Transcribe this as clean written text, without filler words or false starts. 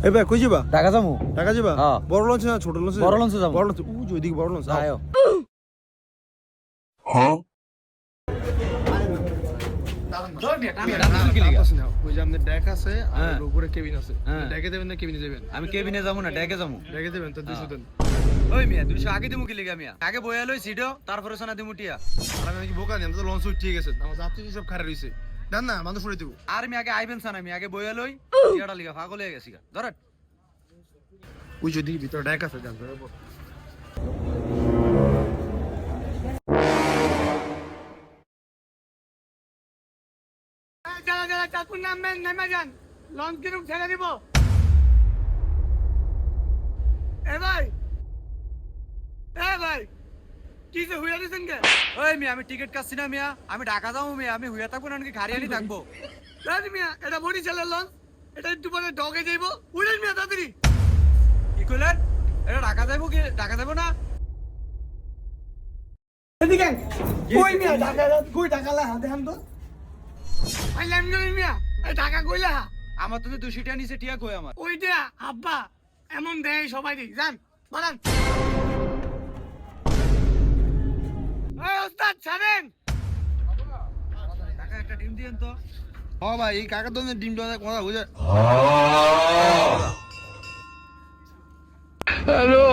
এ ভাই কই যাবা? ঢাকা যাবো। ঢাকা যাবা? হ্যাঁ। বড় লঞ্চ না ছোট লঞ্চ? বড় লঞ্চে যাবো। বড় লঞ্চ। ওইদিকে বড় লঞ্চ। আয়ো। হ্যাঁ? ওই যে আপনার ডেক আছে আর উপরে কেবিন আছে। ডেকে দেবেন না কেবিনে যাবেন? আমি কেবিনে যাবো না, ডেকে যাবো। ডেকে দেবেন তো 200 দেন। ওই মিয়া 200 আগে দিমু কি লিগা মিয়া? আগে বইয়া লই সিডো, তারপরে সোনা দিমু টিয়া। আর আমি কি বোকা নেই? তো লঞ্চ উঠিয়ে গেছে। আমার যাত্রী সব খারাপ হইছে। দেন না মানুষ উড়ে দেব। আর আমি আগে আইবেন সানা, আমি আগে বইয়া লই টিয়াটা লিগা পাগল হয়ে গেছি গা। ধরেন। ওই যদি ভিতরে ডেক আছে দেন। যারা যারা চাকুর নামবেন নেমে যান, লঞ্চ কিন্তু ছেড়ে দিব। এ ভাই কি যে হুইয়া দিচ্ছেন কে? ওই মিয়া আমি টিকিট কাটছি না মিয়া, আমি ঢাকা যাবো মিয়া, আমি হুইয়া থাকবো না নাকি খারিয়ালি থাকবো? রাজি মিয়া, এটা বরিশালের লঞ্চ, এটা একটু পরে ডগে যাইব। উড়েন মিয়া তাড়াতাড়ি। কি কইলেন? এটা ঢাকা যাইবো কি? ঢাকা যাবো না? এদিকে কই মিয়া ঢাকা কই ঢাকা লা দেখান তো। আইলাম গনি মিয়া, এই ঢাকা কইলা আমার তুমি 200 টাকা নিচে টিয়া কই আমার? ওইটা আব্বা এমন দেয় সবাই দি যান বাড়ান। এই ওস্তাদ ছাড়েন। টাকা একটা ডিম দিয়েন তো। ও ভাই এই কাকার দোকানে ডিম দোকানে কথা বুঝে। হ্যালো